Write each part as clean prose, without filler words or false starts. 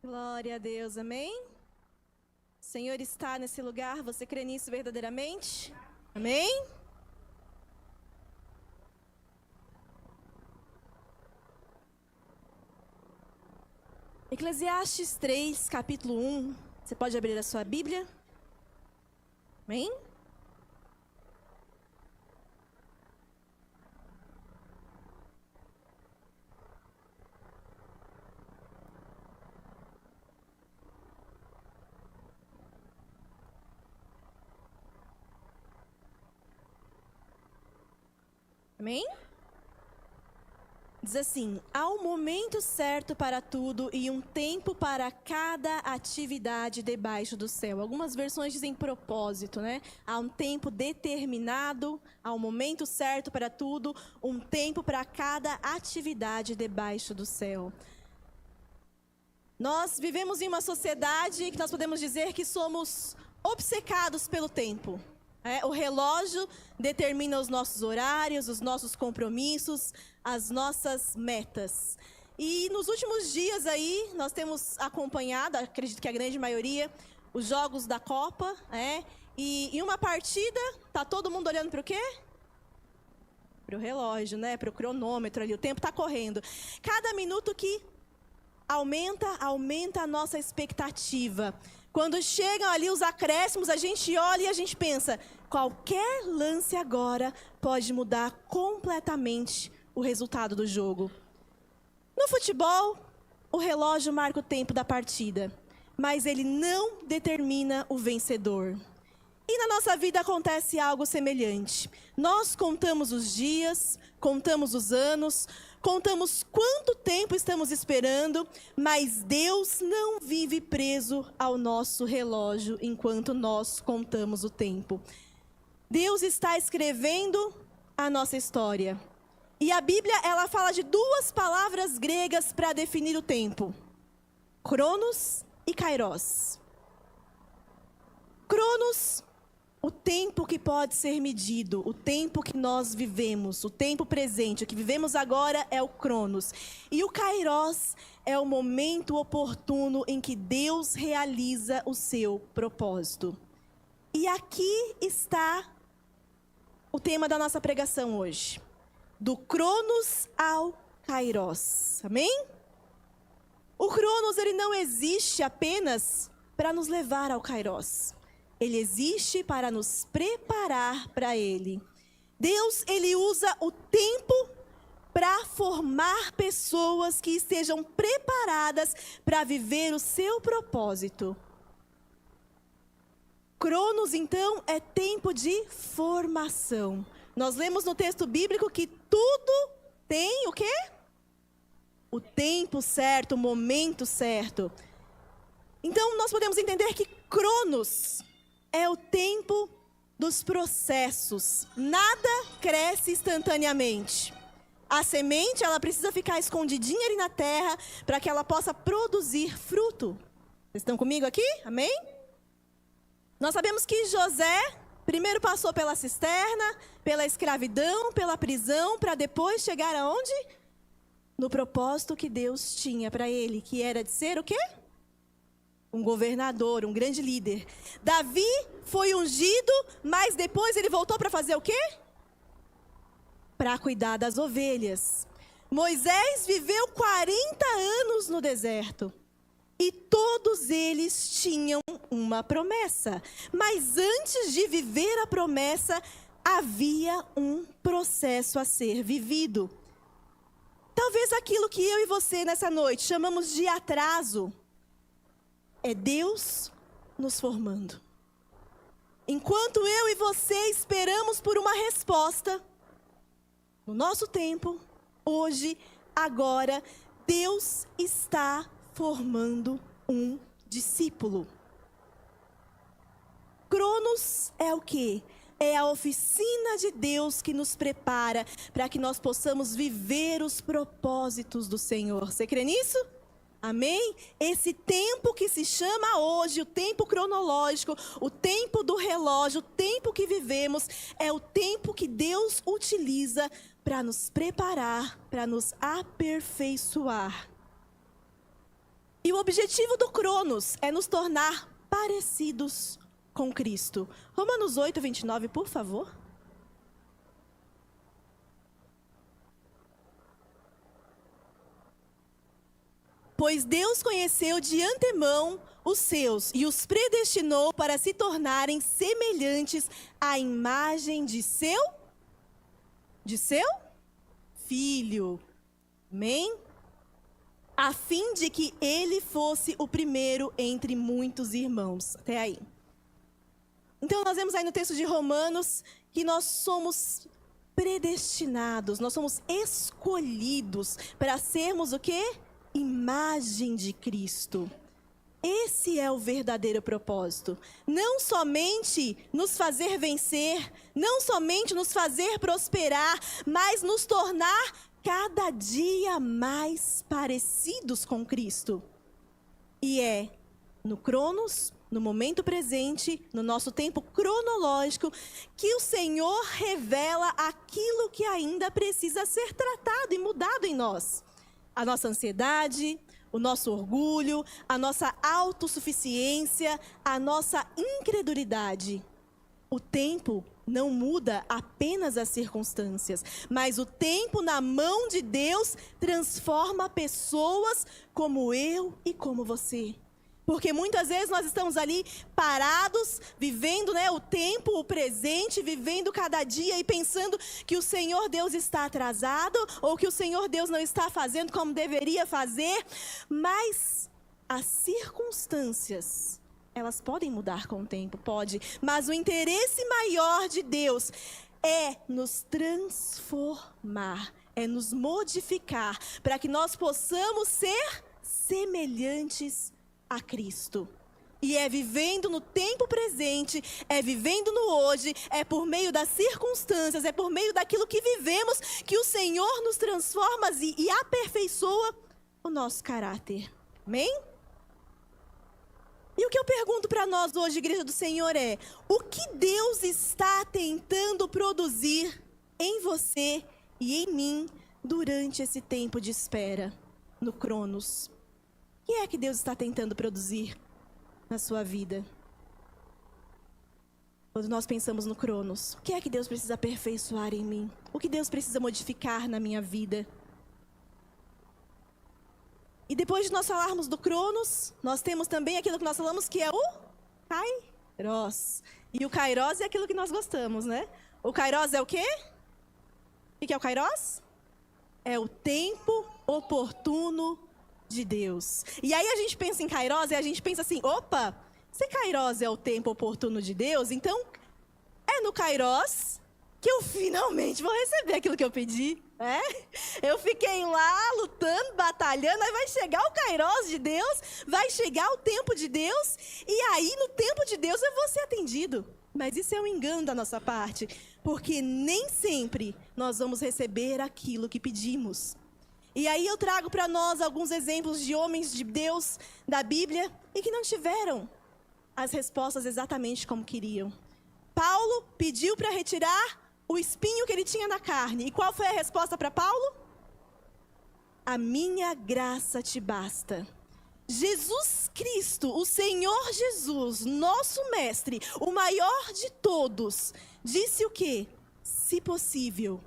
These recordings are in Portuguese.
Glória a Deus, amém? O Senhor está nesse lugar, você crê nisso verdadeiramente? Amém? Eclesiastes 3, capítulo 1. Você pode abrir a sua Bíblia? Amém? Amém? Diz assim: há um momento certo para tudo e um tempo para cada atividade debaixo do céu. Algumas versões dizem propósito, né? Há um tempo determinado, há um momento certo para tudo, um tempo para cada atividade debaixo do céu. Nós vivemos em uma sociedade que nós podemos dizer que somos obcecados pelo tempo. O relógio determina os nossos horários, os nossos compromissos, as nossas metas. E nos últimos dias aí, nós temos acompanhado, acredito que a grande maioria, os jogos da Copa. E em uma partida, tá todo mundo olhando para o quê? Para o relógio, né? Para o cronômetro ali, o tempo está correndo. Cada minuto que aumenta a nossa expectativa. Quando chegam ali os acréscimos, a gente olha e a gente pensa, qualquer lance agora pode mudar completamente o resultado do jogo. No futebol, o relógio marca o tempo da partida, mas ele não determina o vencedor. E na nossa vida acontece algo semelhante. Nós contamos os dias, contamos os anos, contamos quanto tempo estamos esperando, mas Deus não vive preso ao nosso relógio enquanto nós contamos o tempo. Deus está escrevendo a nossa história. E a Bíblia, ela fala de duas palavras gregas para definir o tempo: Cronos e Kairos. Cronos, o tempo que pode ser medido, o tempo que nós vivemos, o tempo presente, o que vivemos agora é o Cronos. E o Kairos é o momento oportuno em que Deus realiza o seu propósito. E aqui está o tema da nossa pregação hoje: do Cronos ao Kairos. Amém? O Cronos, ele não existe apenas para nos levar ao Kairos. Ele existe para nos preparar para ele. Deus, ele usa o tempo para formar pessoas que estejam preparadas para viver o seu propósito. Cronos, então, é tempo de formação. Nós lemos no texto bíblico que tudo tem o quê? O tempo certo, o momento certo. Então, nós podemos entender que Cronos é o tempo dos processos. Nada cresce instantaneamente. A semente, ela precisa ficar escondidinha ali na terra para que ela possa produzir fruto. Vocês estão comigo aqui? Amém? Nós sabemos que José primeiro passou pela cisterna, pela escravidão, pela prisão, para depois chegar aonde? No propósito que Deus tinha para ele, que era de ser o quê? Um governador, um grande líder. Davi foi ungido, mas depois ele voltou para fazer o quê? Para cuidar das ovelhas. Moisés viveu 40 anos no deserto. E todos eles tinham uma promessa. Mas antes de viver a promessa, havia um processo a ser vivido. Talvez aquilo que eu e você nessa noite chamamos de atraso é Deus nos formando. Enquanto eu e você esperamos por uma resposta, no nosso tempo, hoje, agora, Deus está formando um discípulo. Cronos é o quê? É a oficina de Deus que nos prepara para que nós possamos viver os propósitos do Senhor. Você crê nisso? Amém? Esse tempo que se chama hoje, o tempo cronológico, o tempo do relógio, o tempo que vivemos, é o tempo que Deus utiliza para nos preparar, para nos aperfeiçoar. E o objetivo do Cronos é nos tornar parecidos com Cristo. Romanos 8, 29, por favor. Pois Deus conheceu de antemão os seus e os predestinou para se tornarem semelhantes à imagem de seu Filho. Amém? A fim de que ele fosse o primeiro entre muitos irmãos. Até aí. Então nós vemos aí no texto de Romanos que nós somos predestinados, nós somos escolhidos para sermos o quê? Imagem de Cristo. Esse é o verdadeiro propósito. Não somente nos fazer vencer, não somente nos fazer prosperar, mas nos tornar cada dia mais parecidos com Cristo. E é no Cronos, no momento presente, no nosso tempo cronológico, que o Senhor revela aquilo que ainda precisa ser tratado e mudado em nós. A nossa ansiedade, o nosso orgulho, a nossa autossuficiência, a nossa incredulidade. O tempo não muda apenas as circunstâncias, mas o tempo na mão de Deus transforma pessoas como eu e como você. Porque muitas vezes nós estamos ali parados, vivendo o tempo, o presente, vivendo cada dia e pensando que o Senhor Deus está atrasado ou que o Senhor Deus não está fazendo como deveria fazer. Mas as circunstâncias, elas podem mudar com o tempo, pode. Mas o interesse maior de Deus é nos transformar, é nos modificar, para que nós possamos ser semelhantes a Cristo. E é vivendo no tempo presente, é vivendo no hoje, é por meio das circunstâncias, é por meio daquilo que vivemos, que o Senhor nos transforma e aperfeiçoa o nosso caráter. Amém? E o que eu pergunto para nós hoje, Igreja do Senhor, é: o que Deus está tentando produzir em você e em mim durante esse tempo de espera no Cronos? O que é que Deus está tentando produzir na sua vida? Quando nós pensamos no Cronos, o que é que Deus precisa aperfeiçoar em mim? O que Deus precisa modificar na minha vida? E depois de nós falarmos do Cronos, nós temos também aquilo que nós falamos que é o Kairos. E o Kairos é aquilo que nós gostamos, né? O Kairos é o quê? O que é o Kairos? É o tempo oportuno de Deus. E aí a gente pensa em Kairos e a gente pensa assim: opa, se Kairos é o tempo oportuno de Deus, então é no Kairos que eu finalmente vou receber aquilo que eu pedi. Eu fiquei lá lutando, batalhando, aí vai chegar o Kairos de Deus, vai chegar o tempo de Deus, e aí no tempo de Deus eu vou ser atendido. Mas isso é um engano da nossa parte, porque nem sempre nós vamos receber aquilo que pedimos. E aí eu trago para nós alguns exemplos de homens de Deus da Bíblia e que não tiveram as respostas exatamente como queriam. Paulo pediu para retirar o espinho que ele tinha na carne. E qual foi a resposta para Paulo? A minha graça te basta. Jesus Cristo, o Senhor Jesus, nosso mestre, o maior de todos, disse o quê? Se possível,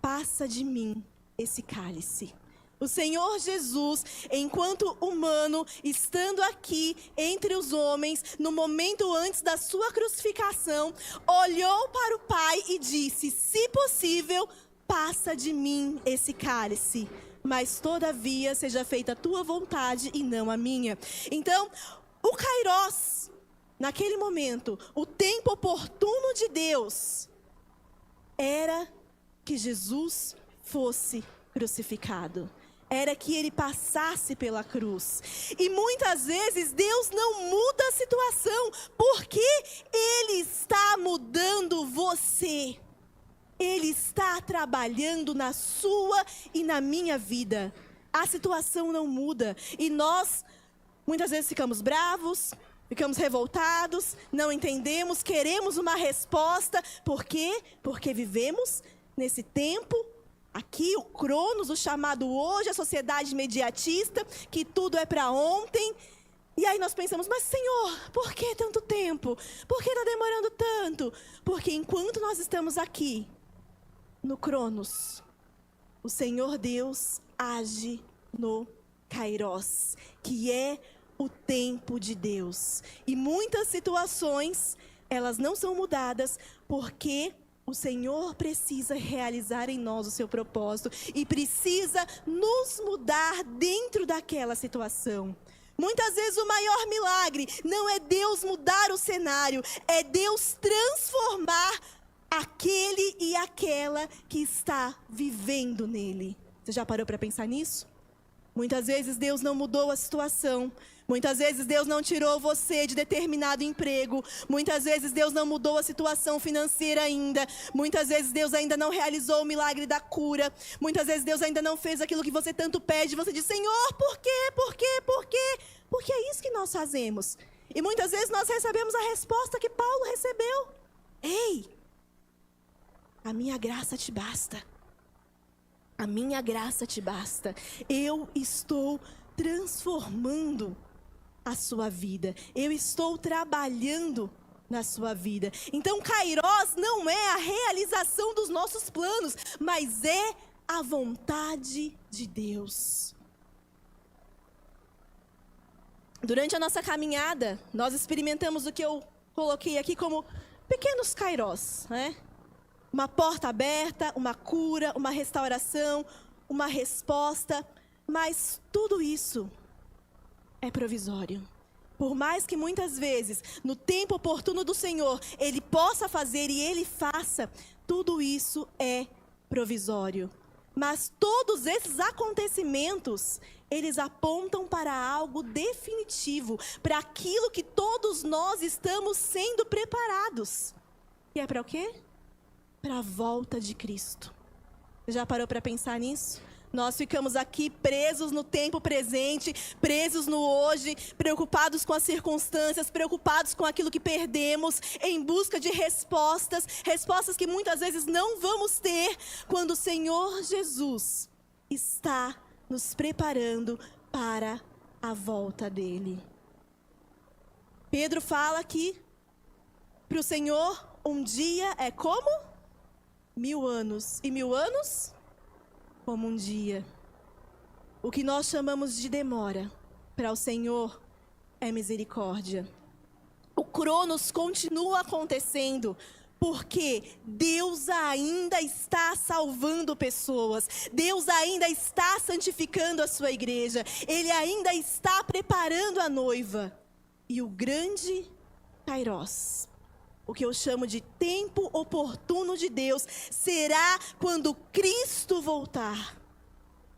passa de mim esse cálice. O Senhor Jesus, enquanto humano, estando aqui entre os homens, no momento antes da sua crucificação, olhou para o Pai e disse: se possível, passa de mim esse cálice, mas todavia seja feita a tua vontade e não a minha. Então, o Kairos, naquele momento, o tempo oportuno de Deus, era que Jesus fosse crucificado. Era que ele passasse pela cruz. E muitas vezes Deus não muda a situação, porque Ele está mudando você. Ele está trabalhando na sua e na minha vida. A situação não muda. E nós, muitas vezes, ficamos bravos, ficamos revoltados, não entendemos, queremos uma resposta. Por quê? Porque vivemos nesse tempo Aqui o Cronos, o chamado hoje, a sociedade imediatista, que tudo é para ontem. E aí nós pensamos, mas Senhor, por que tanto tempo? Por que está demorando tanto? Porque enquanto nós estamos aqui, no Cronos, o Senhor Deus age no Kairos, que é o tempo de Deus. E muitas situações, elas não são mudadas porque o Senhor precisa realizar em nós o seu propósito e precisa nos mudar dentro daquela situação. Muitas vezes o maior milagre não é Deus mudar o cenário, é Deus transformar aquele e aquela que está vivendo nele. Você já parou para pensar nisso? Muitas vezes Deus não mudou a situação. Muitas vezes Deus não tirou você de determinado emprego. Muitas vezes Deus não mudou a situação financeira ainda. Muitas vezes Deus ainda não realizou o milagre da cura. Muitas vezes Deus ainda não fez aquilo que você tanto pede. Você diz, Senhor, por quê? Por quê? Por quê? Porque é isso que nós fazemos. E muitas vezes nós recebemos a resposta que Paulo recebeu. Ei, a minha graça te basta. A minha graça te basta. Eu estou transformando a sua vida. Eu estou trabalhando na sua vida. Então, Kairos não é a realização dos nossos planos, mas é a vontade de Deus. Durante a nossa caminhada, nós experimentamos o que eu coloquei aqui como pequenos Kairos, né? Uma porta aberta, uma cura, uma restauração, uma resposta, mas tudo isso é provisório. Por mais que muitas vezes, no tempo oportuno do Senhor, Ele possa fazer e Ele faça, tudo isso é provisório. Mas todos esses acontecimentos, eles apontam para algo definitivo, para aquilo que todos nós estamos sendo preparados. E é para o quê? Para a volta de Cristo. Já parou para pensar nisso? Nós ficamos aqui presos no tempo presente, presos no hoje, preocupados com as circunstâncias, preocupados com aquilo que perdemos, em busca de respostas, respostas que muitas vezes não vamos ter, quando o Senhor Jesus está nos preparando para a volta dele. Pedro fala que para o Senhor um dia é como 1000 anos, e 1000 anos como um dia. O que nós chamamos de demora, para o Senhor é misericórdia. O Cronos continua acontecendo, porque Deus ainda está salvando pessoas. Deus ainda está santificando a sua igreja. Ele ainda está preparando a noiva. E o grande Kairos, o que eu chamo de tempo oportuno de Deus, será quando Cristo voltar.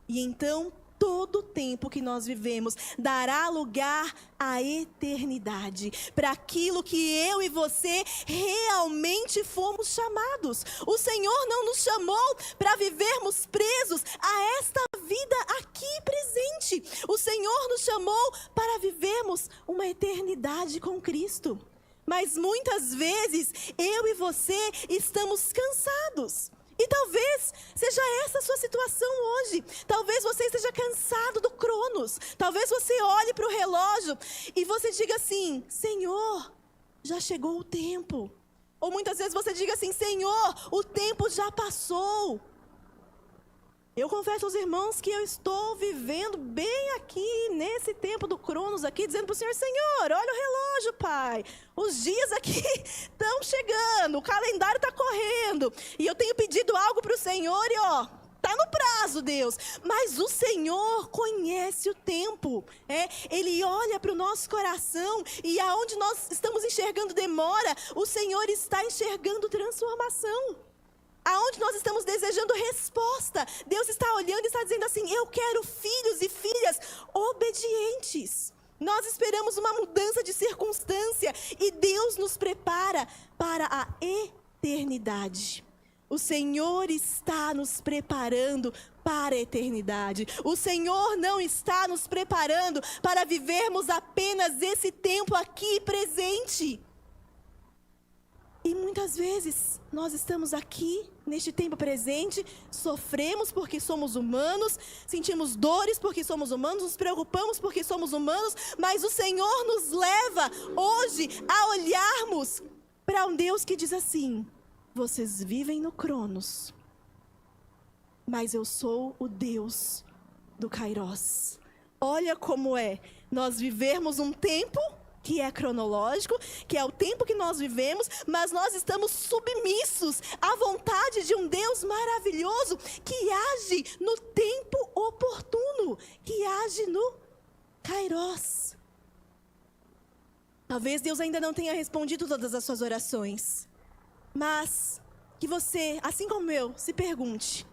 E então, todo o tempo que nós vivemos dará lugar à eternidade, para aquilo que eu e você realmente fomos chamados. O Senhor não nos chamou para vivermos presos a esta vida aqui presente. O Senhor nos chamou para vivermos uma eternidade com Cristo. Mas muitas vezes, eu e você estamos cansados. E talvez seja essa a sua situação hoje. Talvez você esteja cansado do Cronos. Talvez você olhe para o relógio e você diga assim, Senhor, já chegou o tempo. Ou muitas vezes você diga assim, Senhor, o tempo já passou. Eu confesso aos irmãos que eu estou vivendo bem aqui, nesse tempo do Cronos aqui, dizendo para o Senhor, Senhor, olha o relógio, Pai. Os dias aqui estão chegando, o calendário está correndo. E eu tenho pedido algo para o Senhor e está no prazo, Deus. Mas o Senhor conhece o tempo. Ele olha para o nosso coração e aonde nós estamos enxergando demora, o Senhor está enxergando transformação. Aonde nós estamos desejando resposta, Deus está olhando e está dizendo assim, eu quero filhos e filhas obedientes. Nós esperamos uma mudança de circunstância e Deus nos prepara para a eternidade. O Senhor está nos preparando para a eternidade. O Senhor não está nos preparando para vivermos apenas esse tempo aqui presente. E muitas vezes nós estamos aqui, neste tempo presente, sofremos porque somos humanos, sentimos dores porque somos humanos, nos preocupamos porque somos humanos, mas o Senhor nos leva hoje a olharmos para um Deus que diz assim: vocês vivem no Cronos, mas eu sou o Deus do Kairos. Olha como é nós vivermos um tempo que é cronológico, que é o tempo que nós vivemos, mas nós estamos submissos à vontade de um Deus maravilhoso que age no tempo oportuno, que age no Kairos. Talvez Deus ainda não tenha respondido todas as suas orações, mas que você, assim como eu, se pergunte: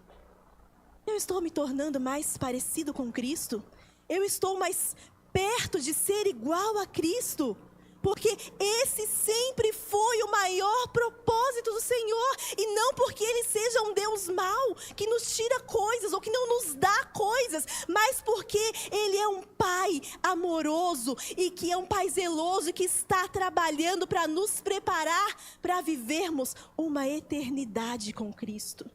eu estou me tornando mais parecido com Cristo? Eu estou mais perto de ser igual a Cristo? Porque esse sempre foi o maior propósito do Senhor. E não porque Ele seja um Deus mau, que nos tira coisas ou que não nos dá coisas, mas porque Ele é um Pai amoroso e que é um Pai zeloso e que está trabalhando para nos preparar para vivermos uma eternidade com Cristo.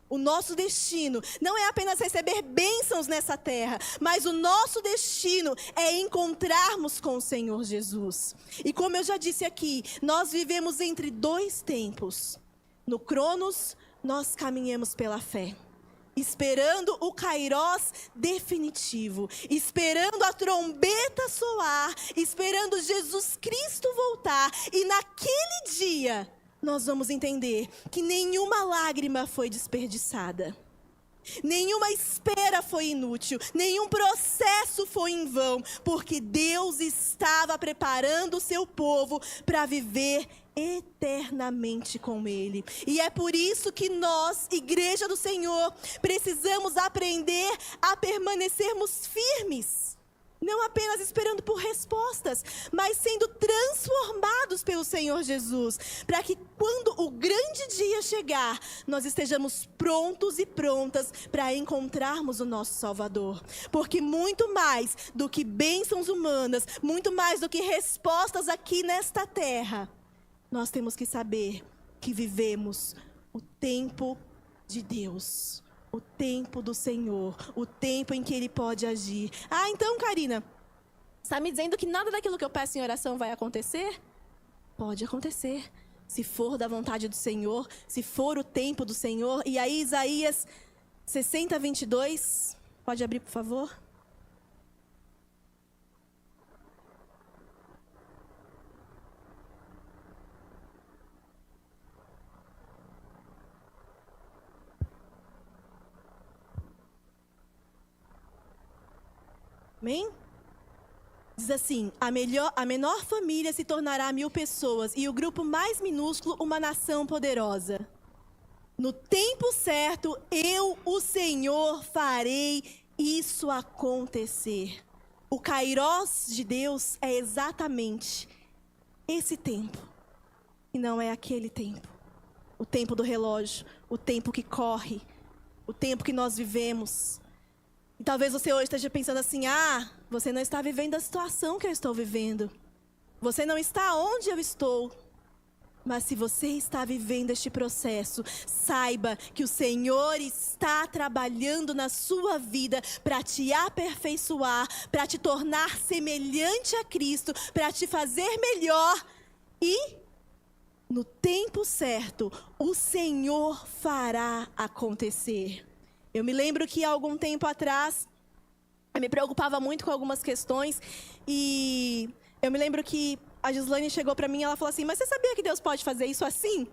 O nosso destino não é apenas receber bênçãos nessa terra, mas o nosso destino é encontrarmos com o Senhor Jesus. E como eu já disse aqui, nós vivemos entre dois tempos. No Cronos, nós caminhamos pela fé, esperando o Kairos definitivo, esperando a trombeta soar, esperando Jesus Cristo voltar. E naquele dia nós vamos entender que nenhuma lágrima foi desperdiçada, nenhuma espera foi inútil, nenhum processo foi em vão, porque Deus estava preparando o seu povo para viver eternamente com Ele. E é por isso que nós, Igreja do Senhor, precisamos aprender a permanecermos firmes. Não apenas esperando por respostas, mas sendo transformados pelo Senhor Jesus, para que quando o grande dia chegar, nós estejamos prontos e prontas para encontrarmos o nosso Salvador. Porque muito mais do que bênçãos humanas, muito mais do que respostas aqui nesta terra, nós temos que saber que vivemos o tempo de Deus. O tempo do Senhor, o tempo em que Ele pode agir. Ah, então, Karina, está me dizendo que nada daquilo que eu peço em oração vai acontecer? Pode acontecer, se for da vontade do Senhor, se for o tempo do Senhor. E aí, Isaías 60, 22, pode abrir, por favor? Amém? Diz assim: a menor família se tornará 1000 pessoas, e o grupo mais minúsculo, uma nação poderosa. No tempo certo, eu, o Senhor, farei isso acontecer. O Kairos de Deus é exatamente esse tempo, e não é aquele tempo. O tempo do relógio, o tempo que corre, o tempo que nós vivemos. E talvez você hoje esteja pensando assim: ah, você não está vivendo a situação que eu estou vivendo. Você não está onde eu estou. Mas se você está vivendo este processo, saiba que o Senhor está trabalhando na sua vida para te aperfeiçoar, para te tornar semelhante a Cristo, para te fazer melhor. E no tempo certo, o Senhor fará acontecer. Eu me lembro que há algum tempo atrás, eu me preocupava muito com algumas questões. E eu me lembro que a Gislaine chegou para mim e ela falou assim: mas você sabia que Deus pode fazer isso assim?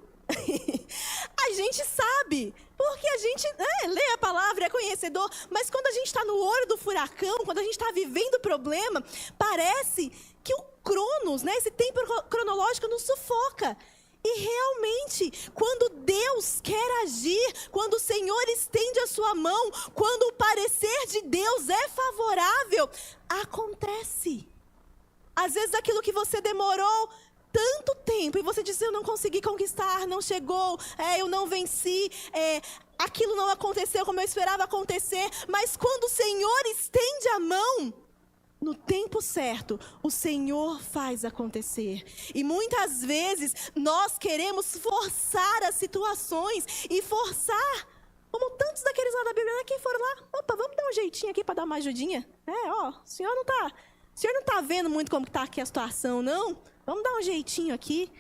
A gente sabe, porque a gente lê a palavra, é conhecedor. Mas quando a gente está no olho do furacão, quando a gente está vivendo o problema, parece que o Cronos, esse tempo cronológico nos sufoca. E realmente, quando Deus quer agir, quando o Senhor estende a sua mão, quando o parecer de Deus é favorável, acontece. Às vezes aquilo que você demorou tanto tempo, e você diz: eu não consegui conquistar, não chegou, eu não venci, aquilo não aconteceu como eu esperava acontecer. Mas quando o Senhor estende a mão, no tempo certo, o Senhor faz acontecer. E muitas vezes nós queremos forçar as situações e forçar, como tantos daqueles lá da Bíblia que foram lá, opa, vamos dar um jeitinho aqui para dar uma ajudinha. O senhor não tá vendo muito como está aqui a situação, não? Vamos dar um jeitinho aqui,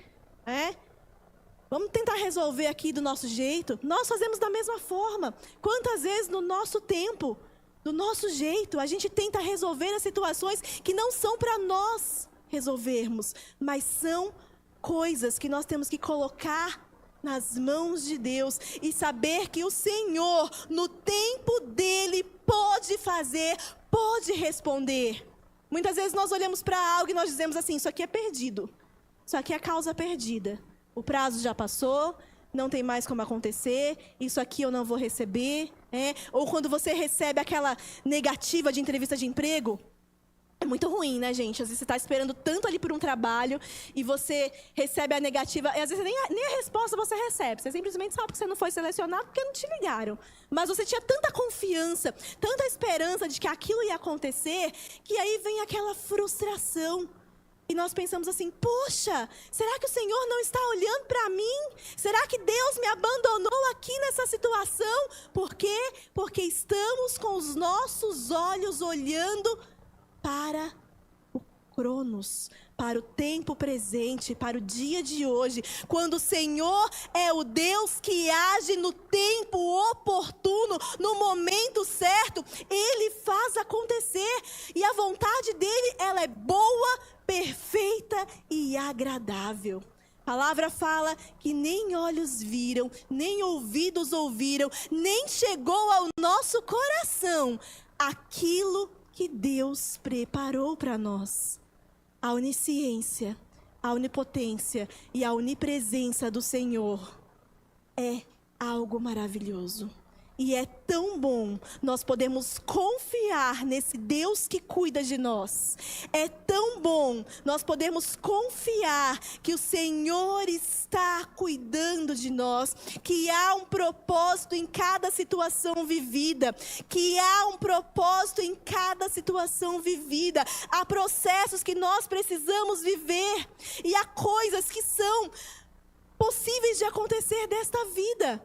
Vamos tentar resolver aqui do nosso jeito. Nós fazemos da mesma forma. Quantas vezes no nosso tempo, do nosso jeito, a gente tenta resolver as situações que não são para nós resolvermos, mas são coisas que nós temos que colocar nas mãos de Deus e saber que o Senhor, no tempo dele, pode fazer, pode responder. Muitas vezes nós olhamos para algo e nós dizemos assim, isso aqui é perdido, isso aqui é causa perdida. O prazo já passou, não tem mais como acontecer, isso aqui eu não vou receber. Ou quando você recebe aquela negativa de entrevista de emprego, é muito ruim, né, gente? Às vezes você está esperando tanto ali por um trabalho e você recebe a negativa, e às vezes nem a resposta você recebe. Você simplesmente sabe que você não foi selecionado porque não te ligaram. Mas você tinha tanta confiança, tanta esperança de que aquilo ia acontecer, que aí vem aquela frustração. E nós pensamos assim, poxa, será que o Senhor não está olhando para mim? Será que Deus me abandonou aqui nessa situação? Por quê? Porque estamos com os nossos olhos olhando para o Cronos, para o tempo presente, para o dia de hoje, quando o Senhor é o Deus que age no tempo oportuno, no momento certo, Ele faz acontecer, e a vontade dEle, ela é boa, perfeita e agradável. A palavra fala que nem olhos viram, nem ouvidos ouviram, nem chegou ao nosso coração aquilo que Deus preparou para nós. A onisciência, a onipotência e a onipresença do Senhor é algo maravilhoso. E é tão bom nós podemos confiar nesse Deus que cuida de nós. É tão bom nós podemos confiar que o Senhor está cuidando de nós, que há um propósito em cada situação vivida, que há um propósito em cada situação vivida. Há processos que nós precisamos viver e há coisas que são possíveis de acontecer desta vida.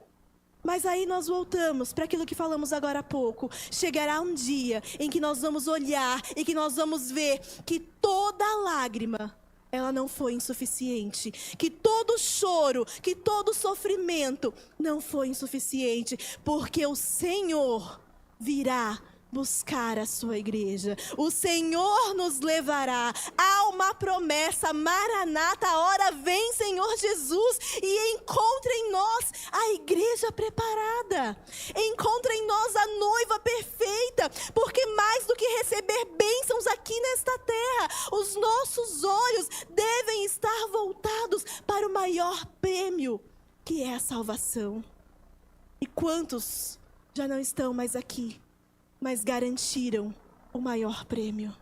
Mas aí nós voltamos para aquilo que falamos agora há pouco. Chegará um dia em que nós vamos olhar e que nós vamos ver que toda lágrima, ela não foi insuficiente. Que todo choro, que todo sofrimento não foi insuficiente. Porque o Senhor virá buscar a sua igreja. O Senhor nos levará. Há uma promessa, Maranata, a hora vem, Senhor Jesus, e encontra em nós a igreja preparada. Encontra em nós a noiva perfeita, porque mais do que receber bênçãos aqui nesta terra, os nossos olhos devem estar voltados para o maior prêmio, que é a salvação. E quantos já não estão mais aqui, mas garantiram o maior prêmio,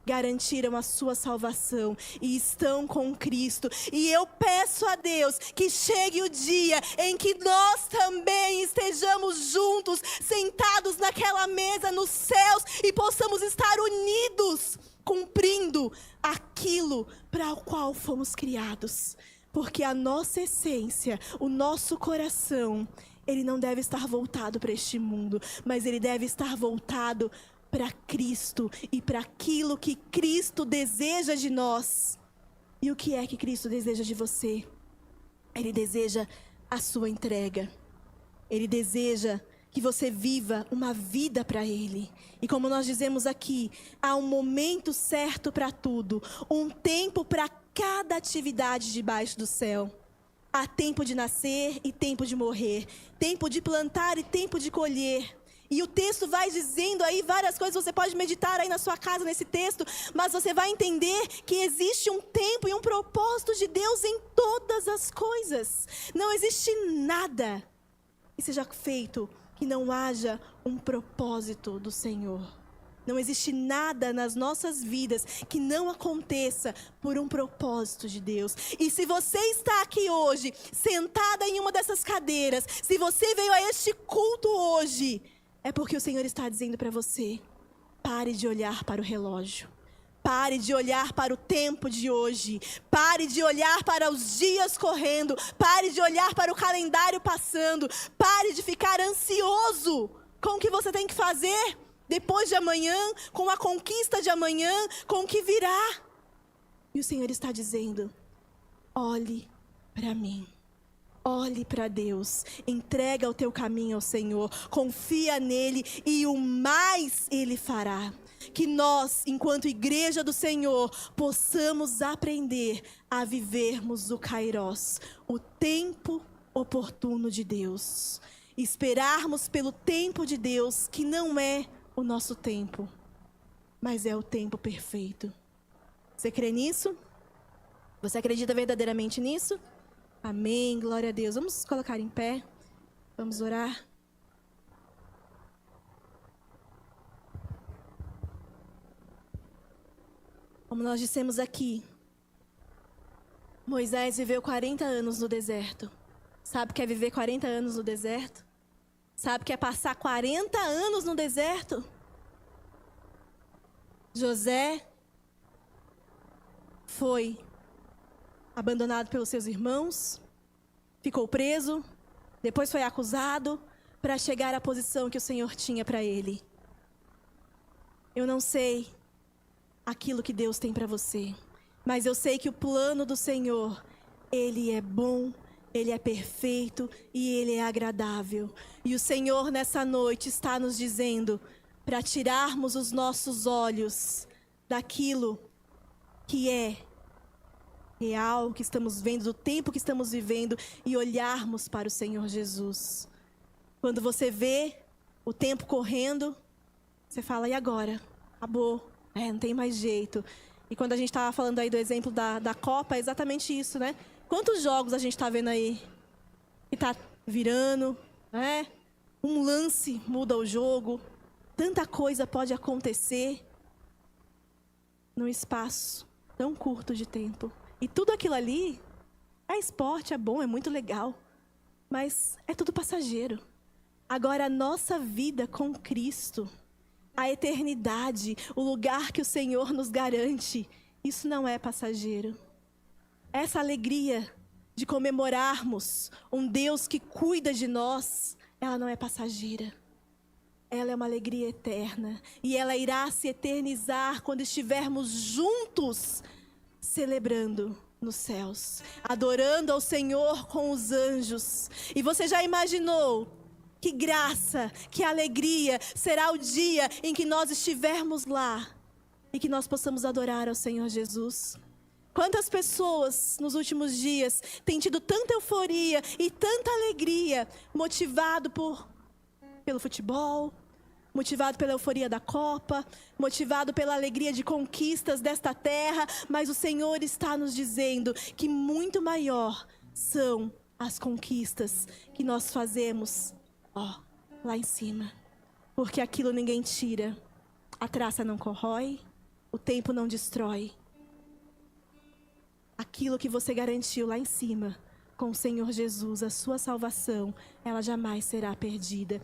garantiram a sua salvação e estão com Cristo. E eu peço a Deus que chegue o dia em que nós também estejamos juntos, sentados naquela mesa nos céus e possamos estar unidos, cumprindo aquilo para o qual fomos criados. Porque a nossa essência, o nosso coração, ele não deve estar voltado para este mundo, mas ele deve estar voltado para Cristo e para aquilo que Cristo deseja de nós. E o que é que Cristo deseja de você? Ele deseja a sua entrega. Ele deseja que você viva uma vida para Ele. E como nós dizemos aqui, há um momento certo para tudo, um tempo para cada atividade debaixo do céu. Há tempo de nascer e tempo de morrer, tempo de plantar e tempo de colher. E o texto vai dizendo aí várias coisas, você pode meditar aí na sua casa nesse texto, mas você vai entender que existe um tempo e um propósito de Deus em todas as coisas. Não existe nada que seja feito que não haja um propósito do Senhor. Não existe nada nas nossas vidas que não aconteça por um propósito de Deus. E se você está aqui hoje, sentada em uma dessas cadeiras, se você veio a este culto hoje, é porque o Senhor está dizendo para você, pare de olhar para o relógio. Pare de olhar para o tempo de hoje. Pare de olhar para os dias correndo. Pare de olhar para o calendário passando. Pare de ficar ansioso com o que você tem que fazer depois de amanhã, com a conquista de amanhã, com o que virá. E o Senhor está dizendo: olhe para mim. Olhe para Deus, entrega o teu caminho ao Senhor, confia nele e o mais Ele fará. Que nós, enquanto igreja do Senhor, possamos aprender a vivermos o Kairos, o tempo oportuno de Deus. Esperarmos pelo tempo de Deus, que não é o nosso tempo, mas é o tempo perfeito. Você crê nisso? Você acredita verdadeiramente nisso? Amém, glória a Deus. Vamos nos colocar em pé. Vamos orar. Como nós dissemos aqui, Moisés viveu 40 anos no deserto. Sabe o que é viver 40 anos no deserto? Sabe o que é passar 40 anos no deserto? José foi abandonado pelos seus irmãos, ficou preso, depois foi acusado para chegar à posição que o Senhor tinha para ele. Eu não sei aquilo que Deus tem para você, mas eu sei que o plano do Senhor, Ele é bom, Ele é perfeito e Ele é agradável. E o Senhor nessa noite está nos dizendo para tirarmos os nossos olhos daquilo que é real, que estamos vendo, do tempo que estamos vivendo, e olharmos para o Senhor Jesus. Quando você vê o tempo correndo, você fala: e agora? Acabou, não tem mais jeito. E quando a gente estava falando aí do exemplo da Copa, é exatamente isso, né? Quantos jogos a gente está vendo aí que está virando, né? Um lance muda o jogo, tanta coisa pode acontecer num espaço tão curto de tempo. E tudo aquilo ali é esporte, é bom, é muito legal. Mas é tudo passageiro. Agora a nossa vida com Cristo, a eternidade, o lugar que o Senhor nos garante, isso não é passageiro. Essa alegria de comemorarmos um Deus que cuida de nós, ela não é passageira. Ela é uma alegria eterna. E ela irá se eternizar quando estivermos juntos, celebrando nos céus, adorando ao Senhor com os anjos. E você já imaginou que graça, que alegria será o dia em que nós estivermos lá e que nós possamos adorar ao Senhor Jesus? Quantas pessoas nos últimos dias têm tido tanta euforia e tanta alegria, motivado pelo futebol, motivado pela euforia da Copa, motivado pela alegria de conquistas desta terra, mas o Senhor está nos dizendo que muito maior são as conquistas que nós fazemos, lá em cima. Porque aquilo ninguém tira, a traça não corrói, o tempo não destrói. Aquilo que você garantiu lá em cima, com o Senhor Jesus, a sua salvação, ela jamais será perdida.